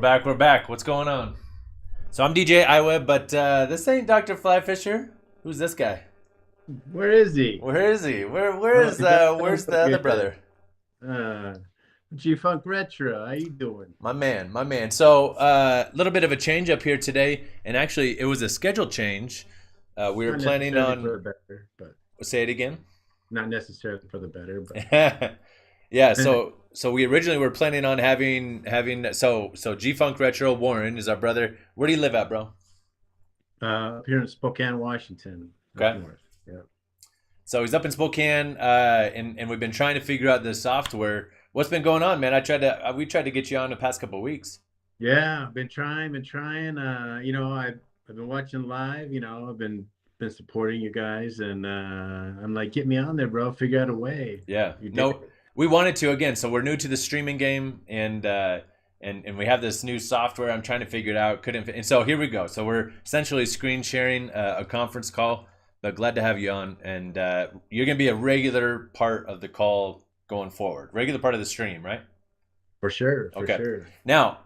back. We're back. What's going on? So I'm DJ iWeb, but this ain't Dr. Flyfisher. Who's this guy? Where is he? Where is he? Oh, he doesn't sound Where's so the other good. brother? Uh, G-Funk Retro, how you doing? My man, my man. So a little bit of a change up here today, and actually it was a schedule change. We were Not planning necessarily for on. the better, but Say it again. not necessarily for the better, but Yeah. So we originally were planning on having G Funk Retro Warren is our brother. Where do you live at, bro? up here in Spokane, Washington, up Okay. north. Yeah. So he's up in Spokane, and we've been trying to figure out this software. What's been going on, man? We tried to get you on the past couple of weeks. Yeah, been trying. I've been watching live, I've been supporting you guys and I'm like, get me on there, bro. Figure out a way. Yeah, You did no, it. we wanted to again. So we're new to the streaming game, and we have this new software. I'm trying to figure it out. Couldn't, and so here we go. So we're essentially screen sharing a conference call. But glad to have you on, and you're gonna be a regular part of the call going forward. Regular part of the stream, right? For sure, for Okay. sure. Now,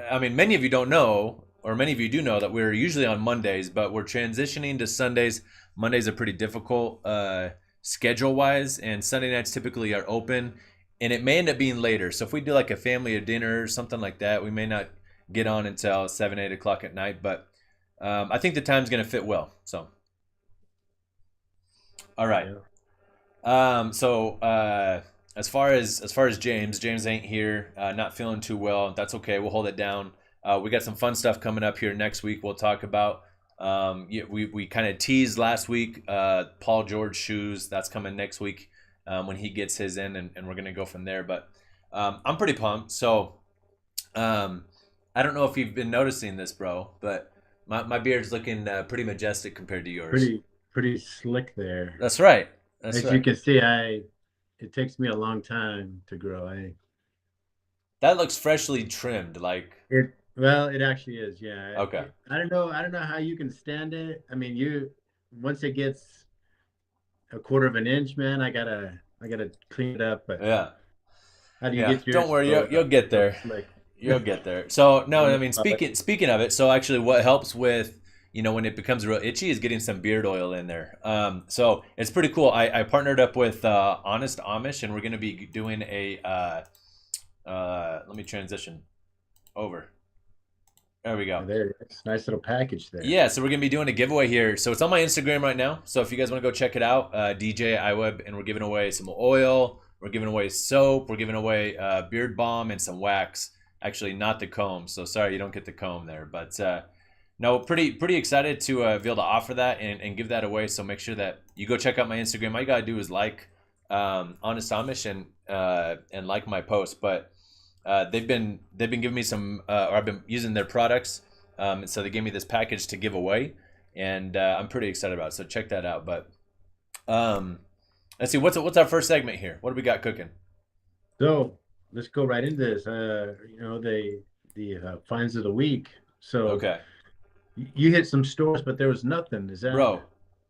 I mean, many of you don't know, or many of you do know that we're usually on Mondays, but we're transitioning to Sundays. Mondays are pretty difficult schedule wise, and Sunday nights typically are open, and it may end up being later. So if we do like a family or dinner or something like that, we may not get on until 7, 8 o'clock at night, but I think the time's going to fit well. So, all right. Yeah. As far as James ain't here, not feeling too well. That's okay. We'll hold it down. We got some fun stuff coming up here next week. We'll talk about. We kind of teased last week. Paul George shoes. That's coming next week when he gets his in, and we're gonna go from there. But I'm pretty pumped. So I don't know if you've been noticing this, bro, but my beard's looking pretty majestic compared to yours. Pretty slick there. That's right. That's As you right. can see, it takes me a long time to grow. That looks freshly trimmed. Like It actually is. Yeah. okay. I don't know how you can stand it. I mean, once it gets a quarter of an inch, man, I gotta clean it up. But Yeah. how do you Yeah. get Don't yours worry. You'll get so there. slick? You'll get there. So no, I No, mean but speaking of it, so actually what helps with when it becomes real itchy is getting some beard oil in there. So it's pretty cool. I partnered up with Honest Amish, and we're gonna be doing a let me transition over. There we go. there, it's a nice little package there. Yeah, so we're gonna be doing a giveaway here. So it's on my Instagram right now. So if you guys want to go check it out, DJ iWeb, and we're giving away some oil. We're giving away soap. We're giving away beard balm and some wax. Actually, not the comb. So sorry you don't get the comb there. But no, pretty excited to be able to offer that and give that away. So make sure that you go check out my Instagram. All you gotta do is like Honest Amish and like my post. But they've been giving me some, or I've been using their products, and so they gave me this package to give away, and I'm pretty excited about it. So check that out. But um, let's see, what's our first segment here? What do we got cooking? So let's go right into this. The finds of the week. So Okay, you hit some stores, but there was nothing. Is that bro.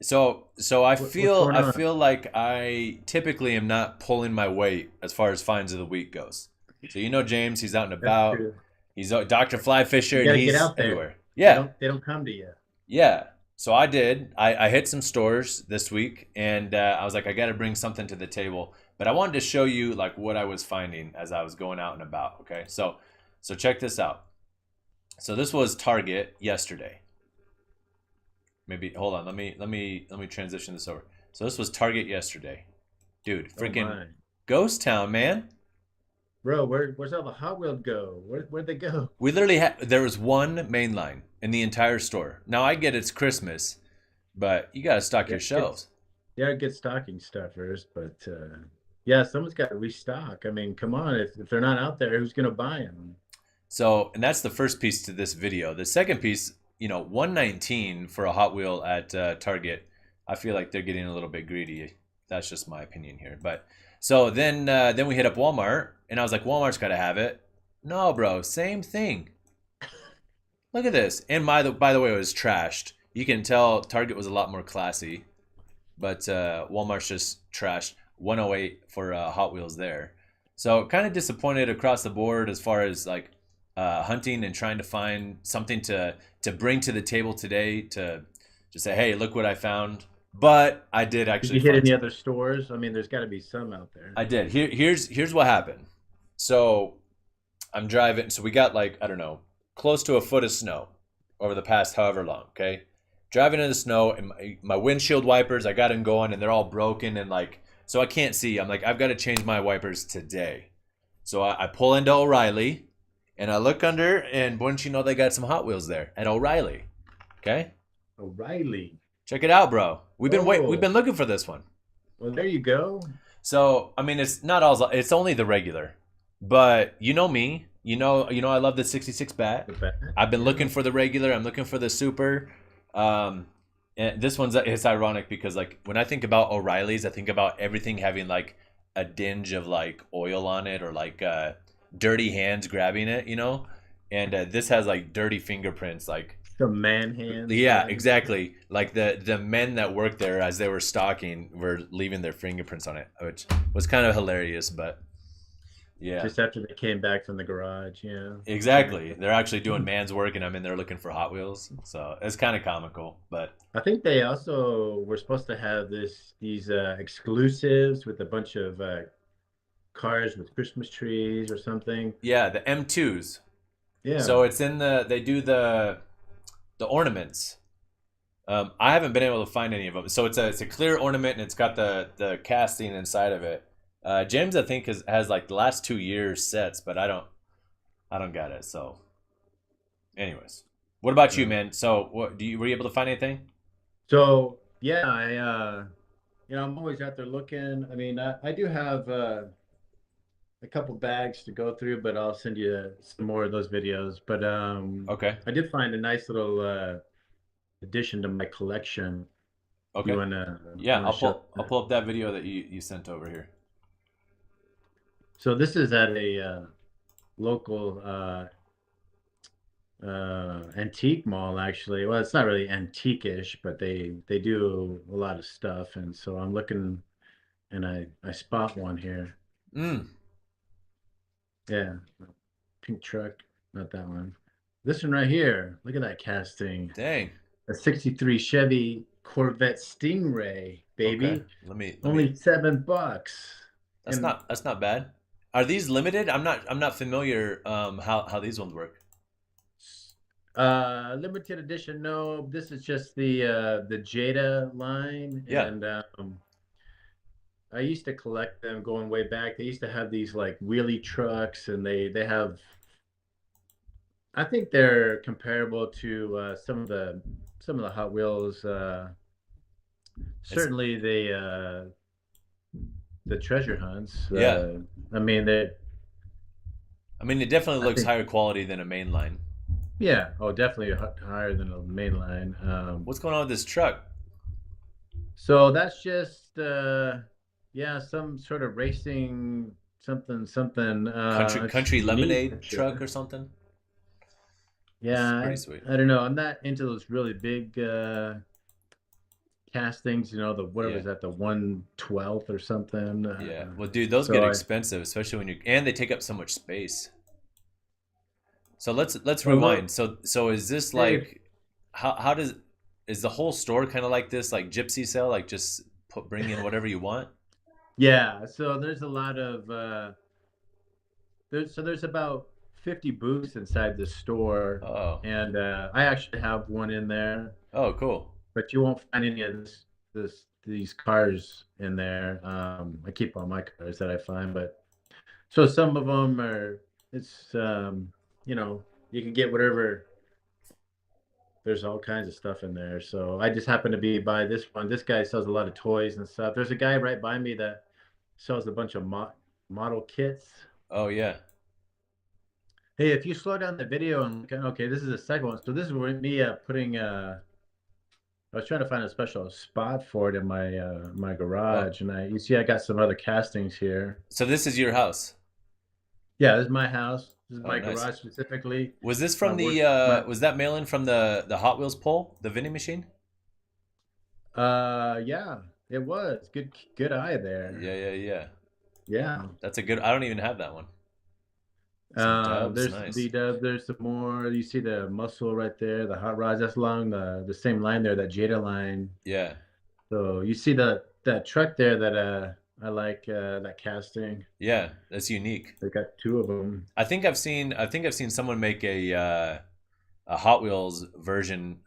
So I what's feel going I on? feel like I typically am not pulling my weight as far as finds of the week goes. So James, he's out and That's about. true. He's Dr. Flyfisher, You and got to get he's out there. everywhere. Yeah, They don't come to you. yeah. So I did. I hit some stores this week, and I was like, I got to bring something to the table. But I wanted to show you like what I was finding as I was going out and about. Okay, so check this out. So this was Target yesterday. Maybe hold on. Let me transition this over. So this was Target yesterday, dude. Oh Freaking my. ghost town, man. Bro, where's all the Hot Wheels go? Where'd they go? We literally had there was one main line in the entire store. Now I get it's Christmas, but you gotta stock Yeah, your shelves. yeah, good stocking stuffers, but yeah, someone's got to restock. I mean, come on, if they're not out there, who's gonna buy them? So, and that's the first piece to this video. The second piece, 119 for a Hot Wheel at Target. I feel like they're getting a little bit greedy. That's just my opinion here. But so then we hit up Walmart, and I was like, Walmart's got to have it. No, bro, same thing. Look at this. And by the way, it was trashed. You can tell Target was a lot more classy, but Walmart's just trashed. 108 for Hot Wheels there. So kind of disappointed across the board as far as like hunting and trying to find something to bring to the table today to just say, hey, look what I found. But I did Did actually you hit find any something. other stores? I mean, there's got to be some out there. I did. Here's what happened. So I'm driving. So we got like, I don't know, close to a foot of snow over the past however long. Okay, driving in the snow and my windshield wipers, I got them going and they're all broken and like, so I can't see. I'm like, I've got to change my wipers today. So I pull into O'Reilly and I look under and wouldn't you know they got some Hot Wheels there at O'Reilly. Okay, O'Reilly. check it out, bro. We've Oh, been looking for this one. well, there you go. So I mean, it's not all. It's only the regular, but you know me. You know I love the 66 bat. The bat. I've been Yeah. looking for the regular. I'm looking for the super. Um, and this one's it's ironic because like when I think about O'Reilly's, I think about everything having like a dinge of like oil on it or like dirty hands grabbing it, you know. And this has like dirty fingerprints, like Some man hands yeah, grabbing it. exactly. Like the men that worked there as they were stocking were leaving their fingerprints on it, which was kind of hilarious. But yeah, Just after they came back from the garage. Yeah. That makes exactly. They're actually doing man's work, and I'm in there looking for Hot Wheels. So it's kind of comical. But I think they also were supposed to have these exclusives with a bunch of cars with Christmas trees or something. yeah, the M2s. Yeah. So it's in they do the ornaments. I haven't been able to find any of them. So it's a clear ornament and it's got the casting inside of it. James I think has like the last 2 years sets, but I don't got it. So anyways, what about you, Uh, man? So what were you able to find anything? so yeah, I'm always out there looking. I mean, I do have a couple bags to go through, but I'll send you some more of those videos. But Okay, I did find a nice little addition to my collection. If you okay, yeah. wanna I'll show pull I'll that. pull up that video that you sent over here. So this is at a local antique mall, actually. Well, it's not really antique-ish, but they do a lot of stuff, and so I'm looking, and I spot one here. Mm, Yeah, pink truck, not that one. This one right here. Look at that casting. dang. A 63 Chevy Corvette Stingray, Okay. baby. Let me. Only $7. And That's not bad. Are these limited? I'm not familiar how these ones work. limited edition, no. This is just the Jada line, Yeah. and I used to collect them going way back. They used to have these like wheelie trucks, and they have. I think they're comparable to some of the Hot Wheels. It's Certainly the treasure hunts. yeah. I mean they. I mean, it definitely I looks think higher quality than a main line. yeah. Oh, definitely higher than a main line. What's going on with this truck? So that's just yeah, some sort of racing something something. It's Country unique, I'm lemonade truck or sure. something? That's Yeah, pretty sweet. I don't know. I'm not into those really big castings, the whatever Yeah. is that, the 1/12 or something. Yeah. Well, dude, those get So I expensive, especially when you and they take up so much space. So let's well look, rewind. So is this hey, like how does is the whole store kind of like this like gypsy sale like just bring in whatever you want? yeah, so there's a lot of there's about 50 booths inside the store, Oh. and I actually have one in there, Oh, cool. but you won't find any of these cars in there. I keep all my cars that I find, but so some of them are it's you can get whatever. There's all kinds of stuff in there. So I just happen to be by this one. This guy sells a lot of toys and stuff. There's a guy right by me that sells a bunch of model kits. Oh yeah. Hey, if you slow down the video and okay, this is the second one. So this is me putting I was trying to find a special spot for it in my Oh. garage, and you see I got some other castings here. So this is your house. Yeah, this is my house. This is Oh, my nice. garage specifically. Was this My from the work my was that mail-in from the Hot Wheels poll, the vending machine? yeah, it was. Good eye Yeah, there. yeah, yeah. Yeah. That's a good I don't even have that one. Some dubs, There's the nice. B-dub. There's the more. You see the muscle right there, the hot rods. That's along the same line there, that Jada line. Yeah, So you see that truck there that I like that casting. yeah, that's unique. They got two of them. I think I've seen someone make a Hot Wheels version.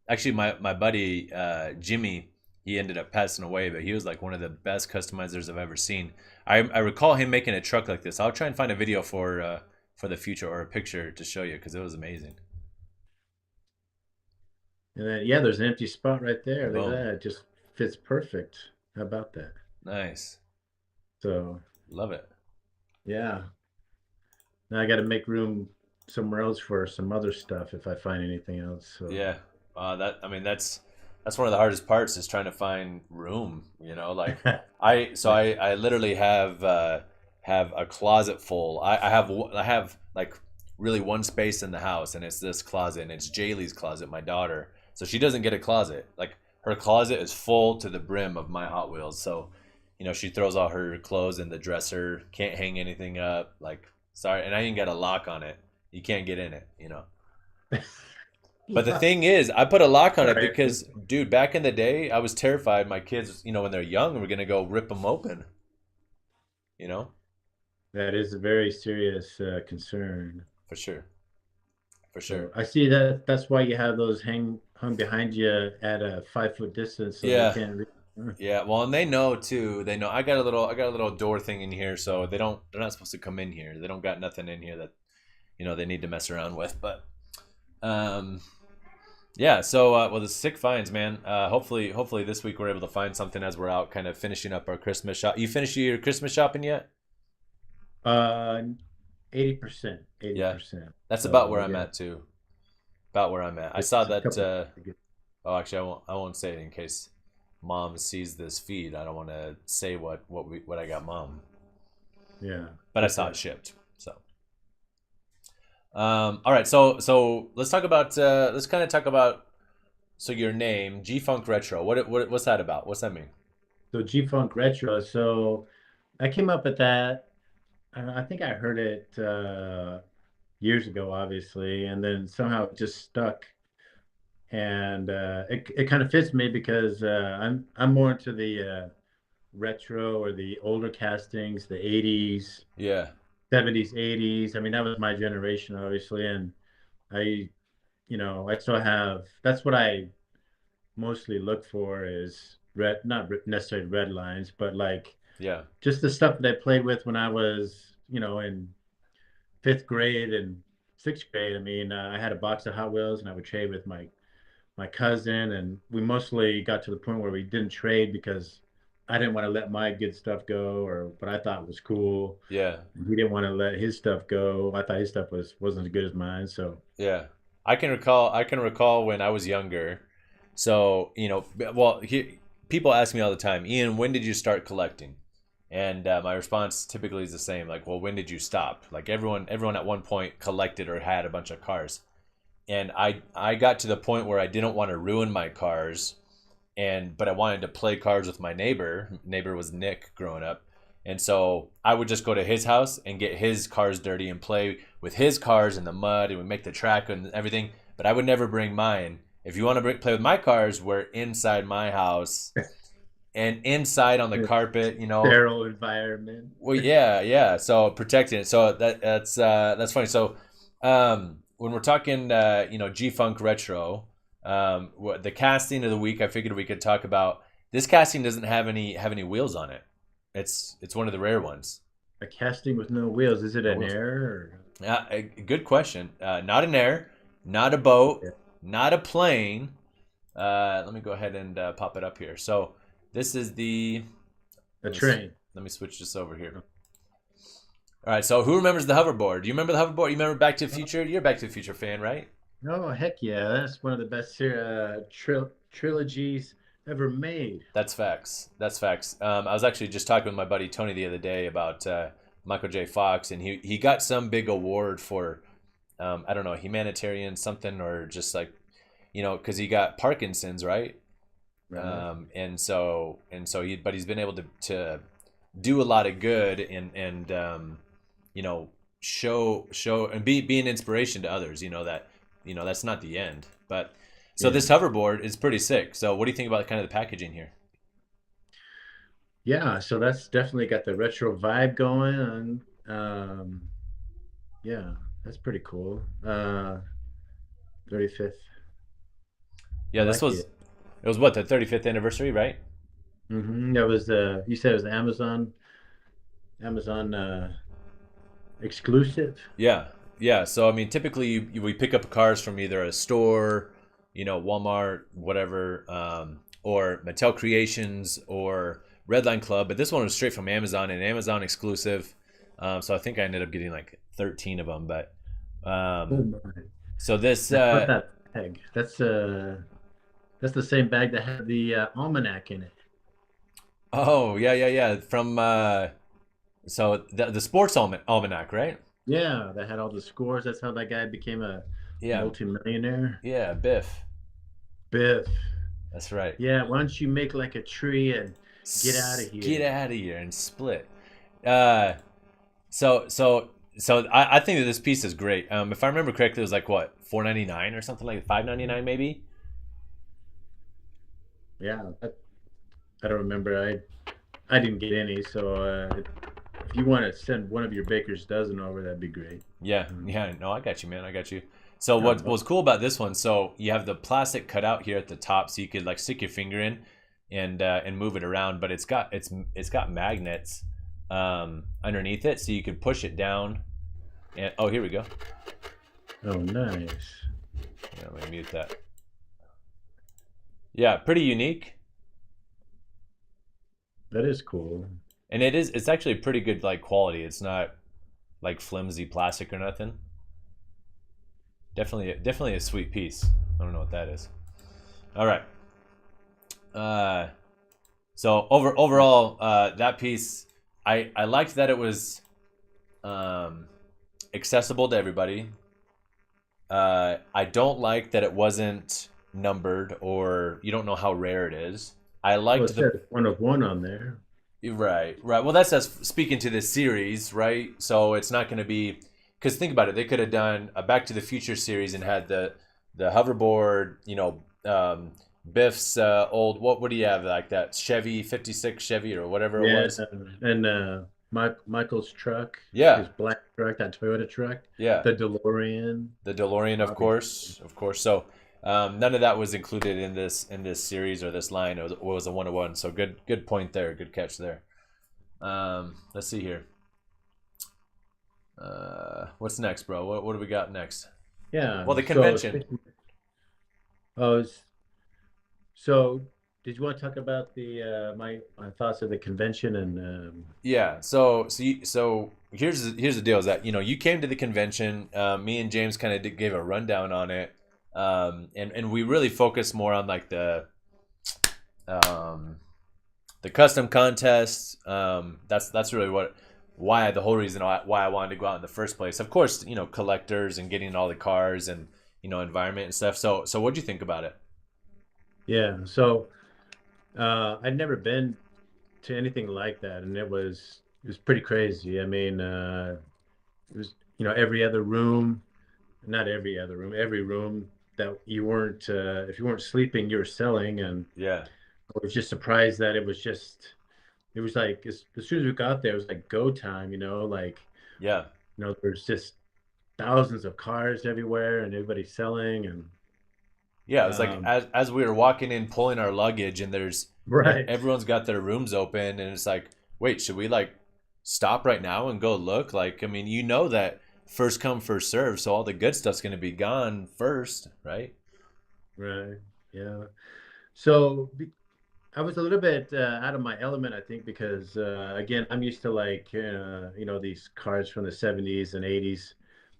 Actually, my buddy Jimmy, he ended up passing away, but he was like one of the best customizers I've ever seen. I recall him making a truck like this. I'll try and find a video for the future or a picture to show you because it was amazing. And then yeah, there's an empty spot right there. Look at Boom, that. It just fits perfect. How about that? nice, So love it. yeah. Now I got to make room somewhere else for some other stuff if I find anything else. So Yeah, that I mean that's one of the hardest parts is trying to find room. Like I literally have a closet full. I have like really one space in the house, and it's this closet, and it's Jaylee's closet, my daughter. So she doesn't get a closet. Like her closet is full to the brim of my Hot Wheels. So she throws all her clothes in the dresser. Can't hang anything up. Like sorry, and I ain't got a lock on it. You can't get in it. But the yeah. thing is, I put a lock on it Right. because, dude, back in the day, I was terrified my kids, when they're young, were gonna go rip them open. You know, That is a very serious concern. for sure, for So sure. I see that that's why you have those hung behind you at a 5 foot distance so they Yeah, can't reach. yeah. Well, and they know too. They know I got a little door thing in here, so they're not supposed to come in here. They don't got nothing in here that they need to mess around with. But um, yeah. So well, the sick finds, man. Hopefully this week we're able to find something as we're out, kind of finishing up our Christmas shop. You finished your Christmas shopping yet? Uh, 80%, eighty Yeah, percent. that's about where So I'm yeah, at too. About where I'm at. I saw it's a that. couple. Oh, actually, I won't say it in case mom sees this feed. I don't want to say what I got mom, Yeah, but I saw okay. it shipped. So, all right. So let's talk about. Let's kind of talk about. So your name, G Funk Retro. What's that about? What's that mean? So G Funk Retro. So I came up with that. I think I heard it years ago, obviously, and then somehow it just stuck. And it kind of fits me because I'm more into the retro or the older castings, the 80s, Yeah, 70s, 80s. I mean, that was my generation, obviously, and I, I still have. That's what I mostly look for is not necessarily red lines, but like yeah, just the stuff that I played with when I was, in fifth grade and sixth grade. I mean, I had a box of Hot Wheels, and I would trade with my cousin, and we mostly got to the point where we didn't trade because I didn't want to let my good stuff go or what I thought was cool. yeah, He didn't want to let his stuff go. I thought his stuff wasn't as good as mine. So yeah. I can recall when I was younger. So well, people ask me all the time, Ian, when did you start collecting? And my response typically is the same, like, well, when did you stop? Like everyone at one point collected or had a bunch of cars, and I got to the point where I didn't want to ruin my cars, but I wanted to play cards with my neighbor. Neighbor was Nick growing up, and so I would just go to his house and get his cars dirty and play with his cars in the mud, and we make the track and everything. But I would never bring mine. If you want to play with my cars, we're inside my house and inside on the carpet. sterile environment. Well, yeah, yeah. So protecting it. So that's funny. So when we're talking, G Funk Retro, the casting of the week, I figured we could talk about. This casting doesn't have any wheels on it. It's one of the rare ones. A casting with no wheels. Is it No an wheels. air? A good question. Not an air, not a boat, Or... not a plane. Let me go ahead and pop it up here. So this is the. A Let me train. let me switch this over here. All right. So who remembers the hoverboard? Do you remember the hoverboard? You remember Back to the Future? You're a Back to the Future fan, right? Oh, heck yeah. That's one of the best trilogies ever made. That's facts. That's facts. I was actually just talking with my buddy Tony the other day about Michael J. Fox, and he got some big award for I don't know, humanitarian something, or just like because he got Parkinson's, right? Right. And so he's been able to do a lot of good, and show and be an inspiration to others. That that's not the end. But so Yeah. this hoverboard is pretty sick. So what do you think about kind of the packaging here? Yeah, so that's definitely got the retro vibe going on. Yeah, that's pretty cool. 35th. I Yeah, this like was it. it was what, the 35th anniversary, right? That was you said it was Amazon exclusive. Yeah, yeah. So I mean, typically we pick up cars from either a store, Walmart, whatever, or Mattel Creations or Redline Club. But this one was straight from Amazon and Amazon exclusive. So I think I ended up getting like 13 of them. But Oh um, my. so this, How about that bag? That's the same bag that had the almanac in it. oh yeah, yeah, yeah, from so the sports almanac, right? Yeah, that had all the scores. That's how that guy became a Yeah, multimillionaire. yeah, Biff. Biff. That's right. Yeah, why don't you make like a tree and get out of Get here? out of here and split. Uh, so I think that this piece is great. If I remember correctly, it was like what, 4.99 or something, like 5.99 maybe. Yeah, I don't remember. I didn't get any, so if you want to send one of your baker's dozen over, that'd be great. Yeah, Um, yeah. No, I got you, man. I got you. So what oh, was cool about this one? So you have the plastic cut out here at the top, so you could like stick your finger in and move it around. But it's got magnets underneath it, so you can push it down. And oh, here we go. oh, nice. Yeah, let me mute that. Yeah, pretty unique. That is cool. And it's actually pretty good like quality. It's not like flimsy plastic or nothing. Definitely a sweet piece. I don't know what that is. All right. Uh, so overall, that piece, I liked that it was um, accessible to everybody. I don't like that it wasn't numbered or you don't know how rare it is. I Well, liked it the says one of one on there. Right, right. Well, that's us speaking to this series, right? So it's not going to be, because think about it. They could have done a Back to the Future series and had the hoverboard, Biff's old, what do you have, like that Chevy 56 Chevy or whatever it Yeah, was. and Michael's truck, his Yeah, black truck, that Toyota truck, yeah. the DeLorean, The DeLorean, of obviously. course, of course. So none of that was included in this series or this line. It was a 101. So good point there. Good catch there. Let's see here. What's next, bro? What do we got next? Yeah. Well, the So, convention. oh, so did you want to talk about the my thoughts of the convention and Yeah. So here's the deal: is that you came to the convention. Me and James kind of gave a rundown on it, and we really focused more on like um, the custom contests. That's really why the whole reason why I wanted to go out in the first place. Of course, collectors and getting all the cars and environment and stuff. So what'd you think about it? yeah. So I'd never been to anything like that, and it was pretty crazy. I mean, it was every other room, not every other room, every room that you weren't if you weren't sleeping, you were selling, and Yeah, I was just surprised that it was like as soon as we got there, it was like go time, like yeah, there's just thousands of cars everywhere and everybody's selling and yeah. It was like um as we were walking in, pulling our luggage, and right, everyone's got their rooms open, and it's like, wait, should we like stop right now and go look? Like, I mean, that first come first serve, so all the good stuff's gonna be gone first, right? right, yeah. So I was a little bit out of my element, I think, because again, I'm used to like these cars from the 70s and 80s,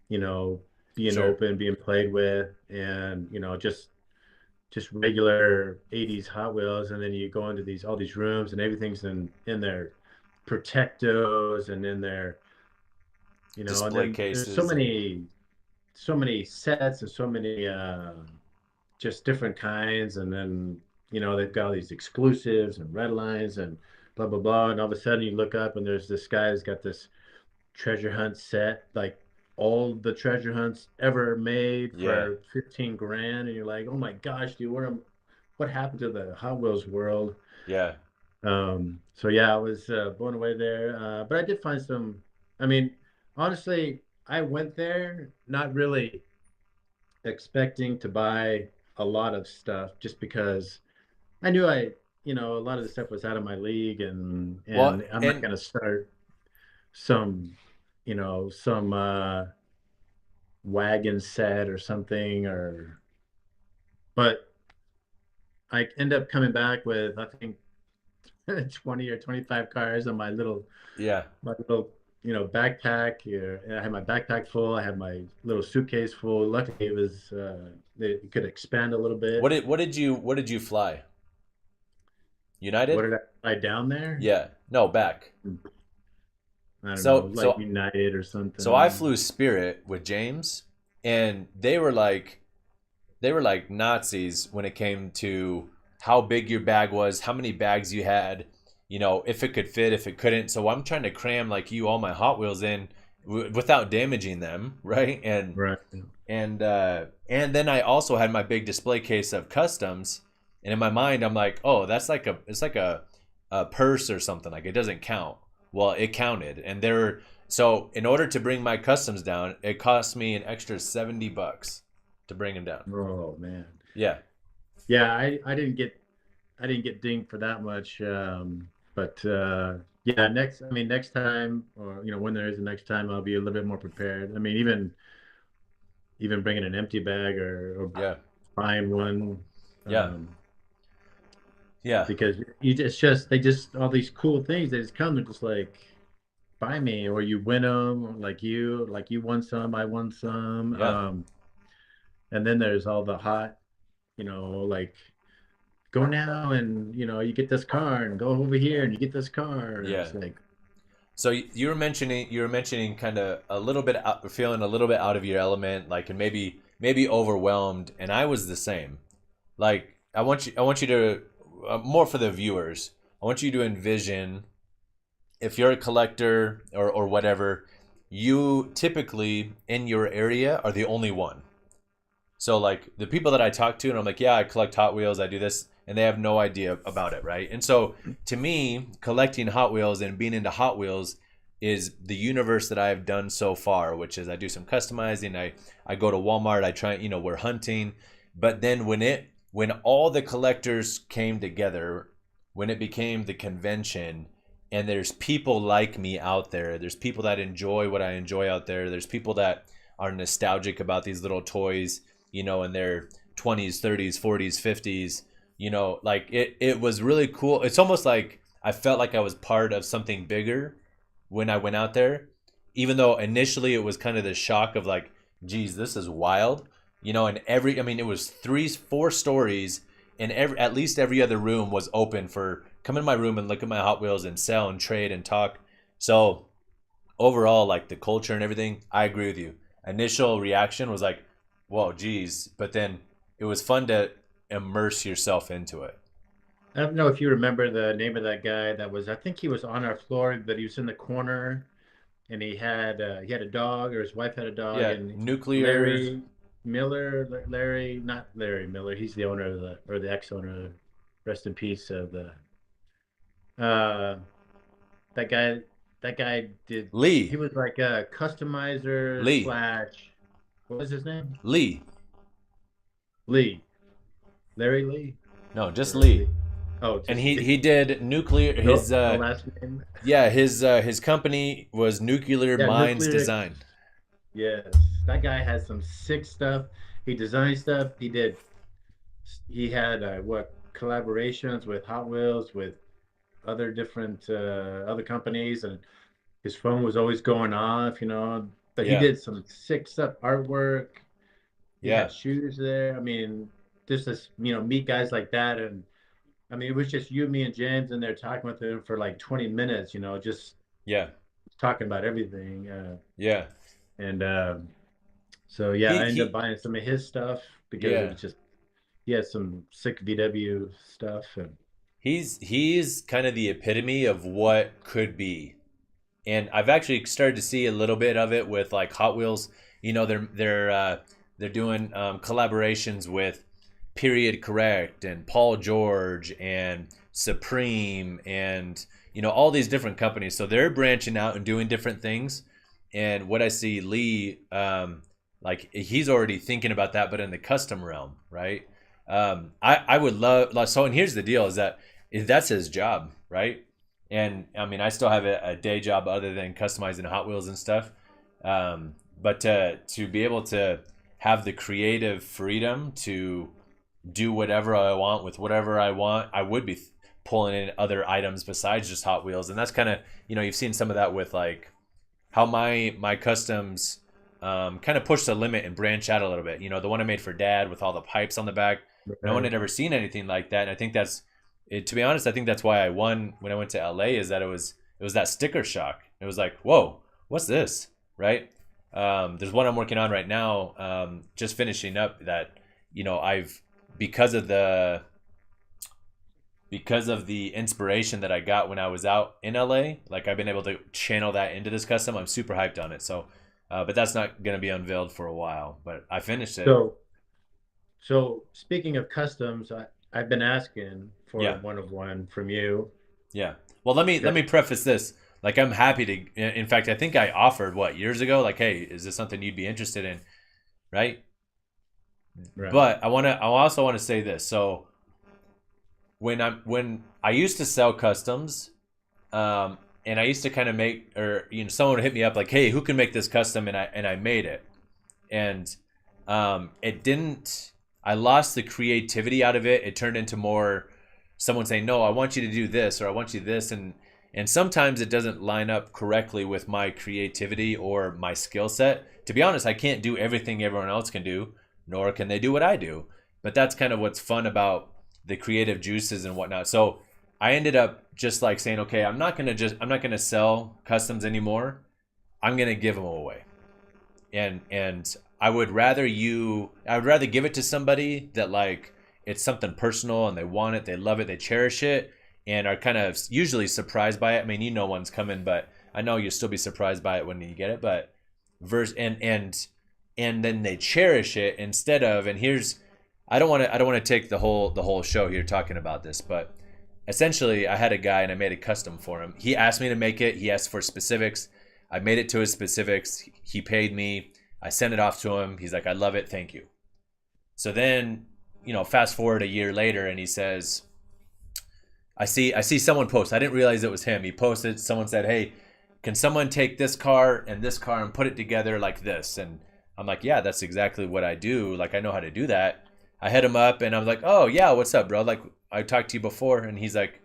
you know, being Sure. open, being played with, and just regular 80s Hot Wheels, and then you go into these all these rooms, and everything's in their protectos and in their, and Display then there's so cases and many so many sets and so many just different kinds, and then they've got all these exclusives and red lines and blah blah blah, and all of a sudden you look up and there's this guy who's got this treasure hunt set, like all the treasure hunts ever made Yeah. for 15 grand. And you're like, oh my gosh, dude, what happened to the Hot Wheels world? Yeah. So yeah, I was blown away there. But I did find some, I mean, honestly, I went there not really expecting to buy a lot of stuff just because I knew a lot of the stuff was out of my league Well, and I'm not and going to start some, some wagon set or something but I end up coming back with I think 20 or 25 cars on yeah. my little backpack. Yeah, I had my backpack full. I had my little suitcase full. Luckily, it could expand a little bit. What did you fly? What United? did I fly down there? Yeah. No, back. I don't know, So like so United or so I something. flew Spirit with James, and they were like Nazis when it came to how big your bag was, how many bags you had, if it could fit, if it couldn't. So I'm trying to cram like you all my Hot Wheels in without damaging them, right? And Right. and and then I also had my big display case of customs, and in my mind I'm like, oh, it's like a purse or something, like it doesn't count. Well, it counted, and so in order to bring my customs down, it cost me an extra $70 to bring them down. Oh man. Yeah, Yeah, I didn't get dinged for that much. But yeah, next time, or when there is a next time, I'll be a little bit more prepared. I mean, even bringing an empty bag or yeah, buying one, yeah, um, yeah, because they just all these cool things. They just come. They're just like buy me, or you win them, like you won some, I won some. yeah, And then there's all the hot, like go now and you get this car and go over here and you get this car. And yeah. it's like, So you were mentioning kind of a little bit out, feeling a little bit out of your element, like, and maybe overwhelmed, and I was the same. Like, I want you to, more for the viewers. I want you to envision, if you're a collector or whatever, you typically in your area are the only one. So like the people that I talk to, and I'm like, yeah, I collect Hot Wheels, I do this, and they have no idea about it, right? And so to me, collecting Hot Wheels and being into Hot Wheels is the universe that I've done so far, which is I do some customizing, I go to Walmart, I try, we're hunting, but then when all the collectors came together, when it became the convention, and there's people like me out there, there's people that enjoy what I enjoy out there, there's people that are nostalgic about these little toys, in their 20s, 30s, 40s, 50s, like it was really cool. It's almost like I felt like I was part of something bigger when I went out there, even though initially it was kind of the shock of like, geez, this is wild, and I mean, it was 3, 4 stories, and at least every other room was open for come in my room and look at my Hot Wheels and sell and trade and talk. So overall, like the culture and everything, I agree with you. Initial reaction was like, whoa, geez. But then it was fun to immerse yourself into it. I don't know if you remember the name of that guy I think he was on our floor, but he was in the corner and he had a dog, or his wife had a dog, Yeah, and nuclear. Larry Larry, not Larry Miller. He's the owner of the ex-owner. Rest in peace of the uh that guy. That guy did. He Lee. was like a customizer Lee. slash. What was his name? Lee. Lee. Larry Lee No, just or Lee. Lee. Oh, And just he Lee. he did nuclear. No, no last name. Yeah, his company was Nuclear Yeah, Minds nuclear. Design. Yes, that guy has some sick stuff. He designed stuff. He had what collaborations with Hot Wheels, with other different other companies, and his phone was always going off, But he Yeah, did some sick stuff, artwork. He yeah, had shoes there. I mean, just this, meet guys like that, and I mean, it was just you, me, and James in there talking with him for like 20 minutes, just yeah, talking about everything. yeah. And So yeah, He I ended up he. buying some of his stuff because it Yeah, was just he had some sick VW stuff and he's kind of the epitome of what could be. And I've actually started to see a little bit of it with like Hot Wheels. You know, they're doing collaborations with Period Correct and Paul George and Supreme and all these different companies. So they're branching out and doing different things. And what I see Lee, like he's already thinking about that, but in the custom realm, right? I would love so. And here's the deal: is that that's his job, right? And I mean, I still have a day job other than customizing Hot Wheels and stuff. But to be able to have the creative freedom to do whatever I want with whatever I want, I would be pulling in other items besides just Hot Wheels, and that's kind of you've seen some of that with like how my customs kind of push the limit and branch out a little bit. The one I made for Dad with all the pipes on the back, no one Right. had ever seen anything like that, and I think that's it. To be honest, I think that's why I won when I went to LA. Is that it was that sticker shock. It was like, whoa, what's this, right? There's one I'm working on right now, just finishing up that I've because of the inspiration that I got when I was out in LA, like I've been able to channel that into this custom. I'm super hyped on it. So, but that's not going to be unveiled for a while. But I finished it. So, so speaking of customs, I've been asking for Yeah, one from you. yeah. Well, let me preface this. Like, I'm happy to. In fact, I think I offered what years ago. Like, hey, is this something you'd be interested in? Right. Right. But I also want to say this. So when I used to sell customs, and I used to kind of make, or someone would hit me up like, hey, who can make this custom, and I made it, and it didn't. I lost the creativity out of it. It turned into more someone saying, no, I want you to do this, or I want you to do this, and sometimes it doesn't line up correctly with my creativity or my skill set. To be honest, I can't do everything everyone else can do, nor can they do what I do. But that's kind of what's fun about the creative juices and whatnot. So I ended up just like saying, okay, I'm not gonna sell customs anymore. I'm gonna give them away, and I would rather give it to somebody that like it's something personal and they want it, they love it, they cherish it, and are kind of usually surprised by it. I mean, one's coming, but I know you'll still be surprised by it when you get it. But verse and then they cherish it instead of, and here's I don't want to take the whole show here talking about this, but essentially I had a guy and I made a custom for him. He asked me to make it. He asked for specifics. I made it to his specifics. He paid me. I sent it off to him. He's like, I love it. Thank you. So then, fast forward a year later and he says, I see someone post. I didn't realize it was him. He posted, someone said, hey, can someone take this car and put it together like this? And I'm like, yeah, that's exactly what I do. Like, I know how to do that. I hit him up and I was like, oh, yeah, what's up, bro? Like, I talked to you before. And he's like,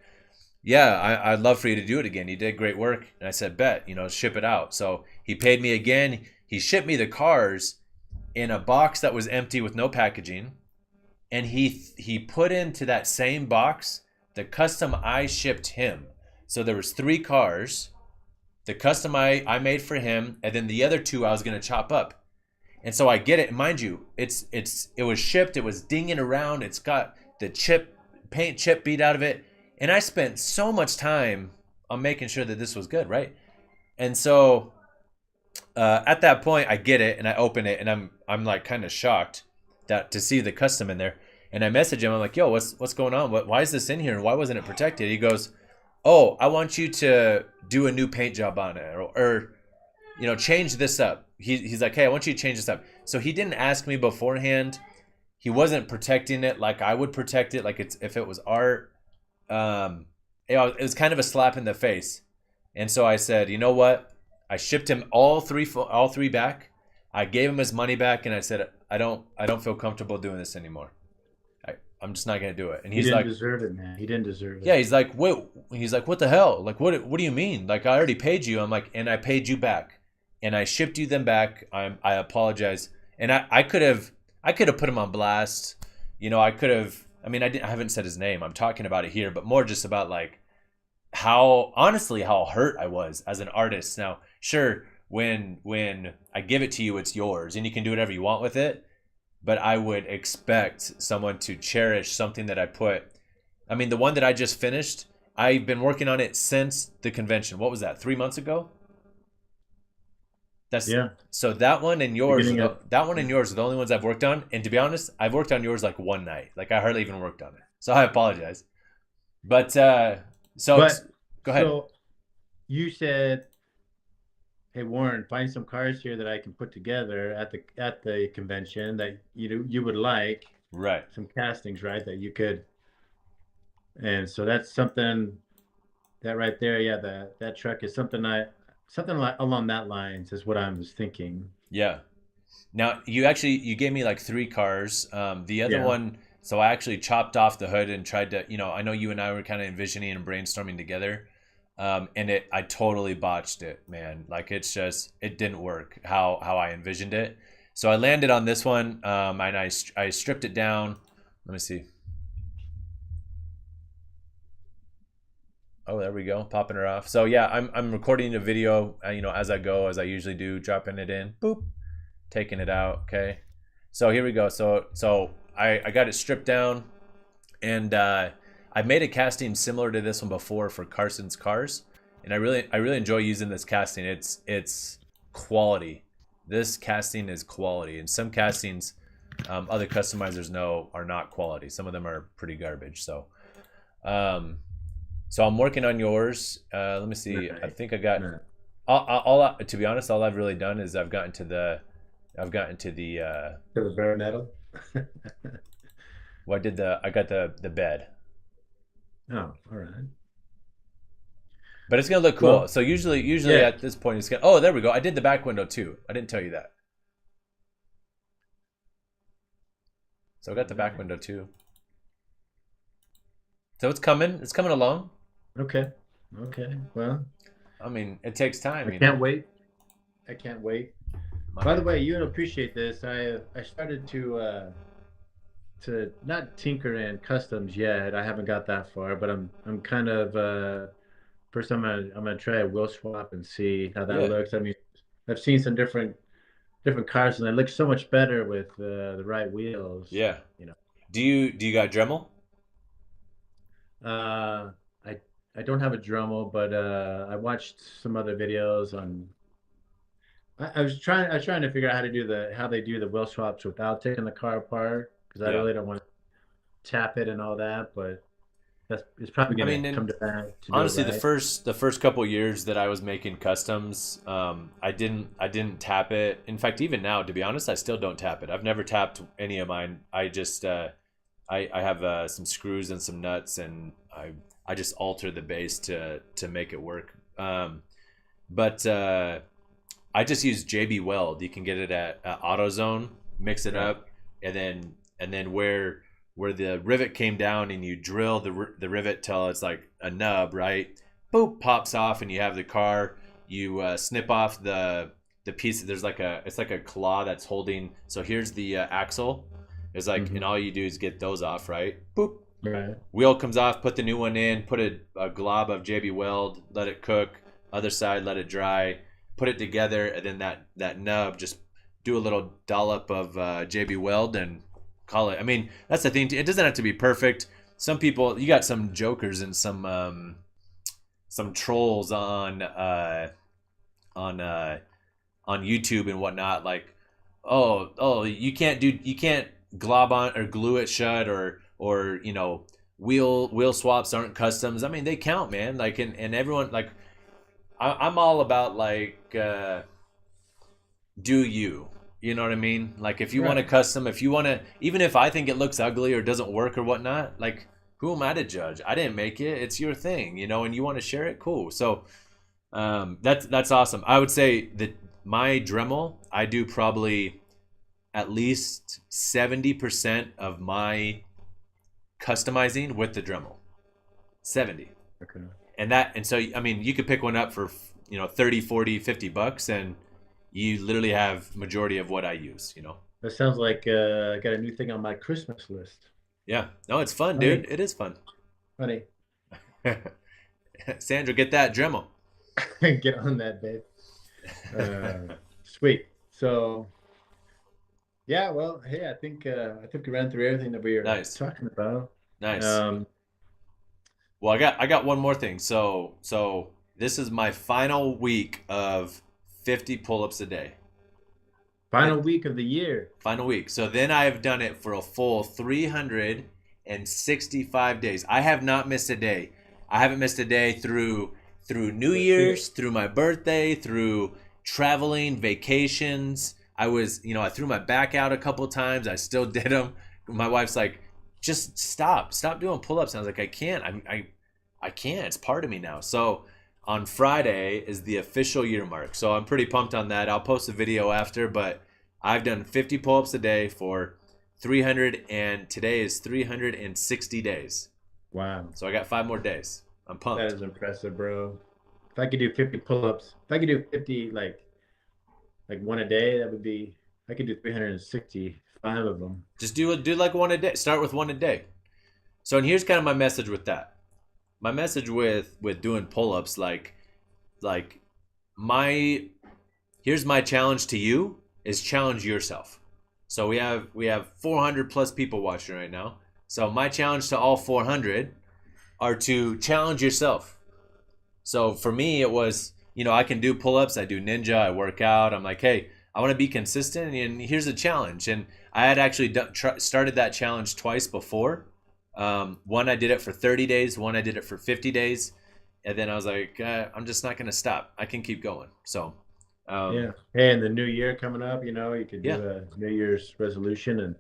yeah, I'd love for you to do it again. You did great work. And I said, bet, ship it out. So he paid me again. He shipped me the cars in a box that was empty with no packaging. And he put into that same box the custom I shipped him. So there was 3 cars, the custom I made for him, and then the other 2 I was gonna chop up. And so I get it. And mind you, it was shipped. It was dinging around. It's got the paint chip beat out of it. And I spent so much time on making sure that this was good, right? And so at that point, I get it and I open it and I'm like kind of shocked that to see the custom in there. And I message him. I'm like, yo, what's going on? Why is this in here? And why wasn't it protected? He goes, oh, I want you to do a new paint job on it, or change this up. He's like, hey, I want you to change this up. So he didn't ask me beforehand. He wasn't protecting it like I would protect it, like it's if it was art. It was kind of a slap in the face. And so I said, you know what? I shipped him all three back. I gave him his money back, and I said, I don't feel comfortable doing this anymore. I'm just not gonna do it. And He he's didn't like, deserve it, man. He didn't deserve yeah. it. He's like, wait. He's like, what the hell? Like, what do you mean? Like, I already paid you. I'm like, and I paid you back, and I shipped you them back. I apologize. And I could have put him on blast. I could have. I mean, I haven't said his name. I'm talking about it here, but more just about like how hurt I was as an artist. Now, sure, when I give it to you, it's yours, and you can do whatever you want with it. But I would expect someone to cherish something that I put. I mean, the one that I just finished, I've been working on it since the convention. What was that? 3 months ago? That's Yeah. so that one and yours are Beginning of that one yeah. and yours are the only ones I've worked on. And to be honest, I've worked on yours like one night. Like I hardly even worked on it. So I apologize. But so But go ahead. so you said, "Hey Warren, find some cars here that I can put together at the convention that you would like Right. some castings, right? That you could." And so that's something that right there, yeah, that truck is something like along that lines is what I was thinking. Yeah. Now you gave me like three cars. The other Yeah. one, so I actually chopped off the hood and tried to, I know you and I were kind of envisioning and brainstorming together, and I totally botched it, man. Like it didn't work how I envisioned it. So I landed on this one, and I stripped it down. Let me see. Oh, there we go, popping her off. So yeah, I'm recording a video, as I go, as I usually do, dropping it in, boop, taking it out. Okay, so here we go. So I got it stripped down, and I've made a casting similar to this one before for Carson's cars, and I really enjoy using this casting. It's quality. This casting is quality, and some castings, other customizers know are not quality. Some of them are pretty garbage. Um, so I'm working on yours. Let me see. I Right. think I got Right. to be honest, all I've really done is I've gotten to the To the bare metal. what did the I got the bed, Oh, all right. but it's gonna look cool. Well, So usually yeah. at this point it's gonna. Oh, there we go. I did the back window too. I didn't tell you that. So I got the back Right. window too. So it's coming. It's coming along. Okay. Okay. Well, I mean, it takes I time, can't wait. I can't wait. My By the man. way, you'll appreciate this. I started to not tinker in customs yet. I haven't got that far, but I'm kind of first I'm gonna try a wheel swap and see how that Yeah. looks. I mean, I've seen some different cars and they look so much better with the right wheels. Yeah. You know, Do you got Dremel? uh, I I don't have a Dremel, but I watched some other videos on. I was trying to figure out how they do the wheel swaps without taking the car apart because I Yeah. really don't want to tap it and all that, but it's probably I gonna mean, come and to that to do it honestly, right. the first couple years that I was making customs, I didn't tap it. In fact, even now, to be honest, I still don't tap it. I've never tapped any of mine. I just I have some screws and some nuts, and I just alter the base to make it work. But I just use JB Weld. You can get it at AutoZone. Mix it Yeah. up, and then where the rivet came down, and you drill the rivet till it's like a nub, right? Boop, pops off, and you have the car. You snip off the piece. There's like it's like a claw that's holding. So here's the axle. It's like, and Hmm. all you do is get those off, right? Boop, Right. wheel comes off, put the new one in, put a glob of JB Weld, let it cook, other side, let it dry, put it together, and then that nub, just do a little dollop of JB Weld and call it. I mean, that's the thing. It doesn't have to be perfect. Some people, you got some jokers and some trolls on on YouTube and whatnot, like, oh, you can't glob on or glue it shut, or wheel swaps aren't customs. I mean, they count, man. Like, and everyone, like, I'm all about, like, do you know what I mean? Like, if you want to Right. custom, if you want to, even if I think it looks ugly or doesn't work or whatnot, like, who am I to judge? I didn't make it. It's your thing, and you want to share it, cool. So that's awesome. I would say that my Dremel, I do probably at least 70% of my customizing with the Dremel. 70. Okay. And so, I mean, you could pick one up for 30, 40, $50, and you literally have majority of what I use. That sounds like I got a new thing on my Christmas list. Yeah. No, it's fun, dude. Honey, It is fun. honey, Sandra, get that Dremel. get on that, babe. Sweet. So yeah, well, hey, I think we ran through everything that we were Nice. talking about. Nice. Um, Well, I got one more thing. So this is my final week of 50 pull-ups a day. Final week of the year. Final week. So then I have done it for a full 365 days. I have not missed a day. I haven't missed a day through New Year's, through my birthday, through traveling, vacations. I threw my back out a couple times. I still did them. My wife's like, just stop doing pull-ups. And I was like, I can't. I can't. It's part of me now. So on Friday is the official year mark. So I'm pretty pumped on that. I'll post a video after, but I've done 50 pull-ups a day for 300, and today is 360 days. Wow. So I got 5 more days. I'm pumped. That is impressive, bro. If I could do 50 pull-ups, if I could do 50 like one a day, that would be, I could do 365 of them. Just do like one a day. Start with one a day. So, and here's kind of my message with that. My message with doing pull-ups, here's my challenge to you is challenge yourself. So we have 400 plus people watching right now. So my challenge to all 400 are to challenge yourself. So for me, it was, I can do pull-ups, I do ninja, I work out. I'm like, hey, I want to be consistent, and here's a challenge. And I had actually started that challenge twice before. One, I did it for 30 days. One, I did it for 50 days. And then I was like, I'm just not going to stop. I can keep going. So, yeah. And the new year coming up, you could do a New Year's resolution and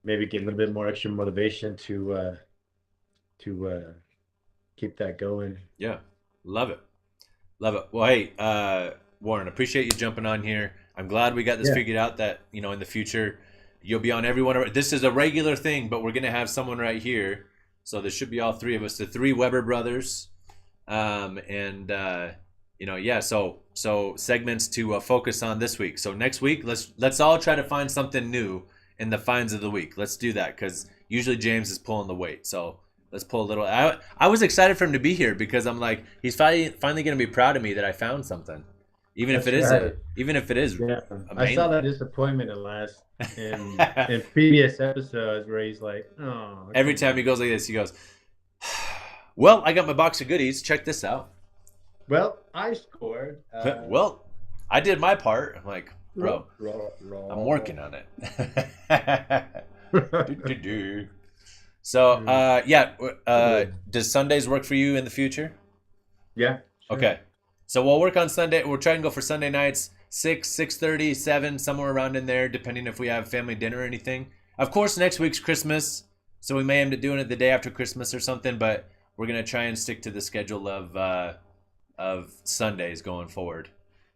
maybe get a little bit more extra motivation to keep that going. Yeah. Love it. Well, hey, Warren, appreciate you jumping on here. I'm glad we got this figured out that, in the future, you'll be on every one of. This is a regular thing, but we're going to have someone right here. So there should be all 3 of us, the 3 Weber brothers. So segments to focus on this week. So next week, let's all try to find something new in the finds of the week. Let's do that, because usually James is pulling the weight. So let's pull a little. I was excited for him to be here because I'm like, he's finally going to be proud of me that I found something. Even if it is, yeah. I saw that disappointment in previous episodes where he's like, oh. Every time he goes like this, he goes, well, I got my box of goodies. Check this out. Well, I scored. Well, I did my part. I'm like, bro, I'm working on it. So, does Sundays work for you in the future? Yeah. Sure. Okay. So we'll work on Sunday. We're trying to go for Sunday nights, 6, 6:30, 7, somewhere around in there, depending if we have family dinner or anything. Of course, next week's Christmas, so we may end up doing it the day after Christmas or something, but we're going to try and stick to the schedule of Sundays going forward.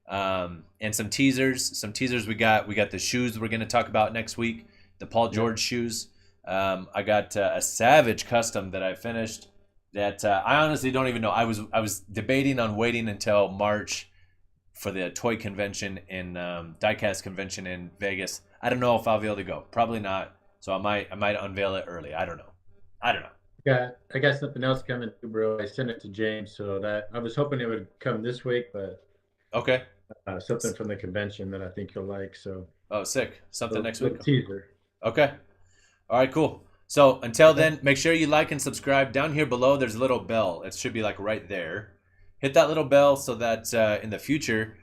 And some teasers we got the shoes we're going to talk about next week, the Paul George shoes. I got a Savage custom that I finished that I honestly don't even know. I was debating on waiting until March for the toy convention in diecast convention in Vegas. I don't know if I'll be able to go. Probably not. So I might unveil it early. I don't know. I got something else coming too, bro. I sent it to James, so that I was hoping it would come this week, but okay. Something from the convention that I think you'll like. So sick. Something next week. Teaser. Okay. All right. Cool. So until then, make sure you like and subscribe. Down here below, there's a little bell. It should be like right there. Hit that little bell so that in the future,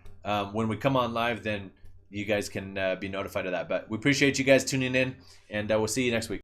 when we come on live, then you guys can be notified of that. But we appreciate you guys tuning in, and we'll see you next week.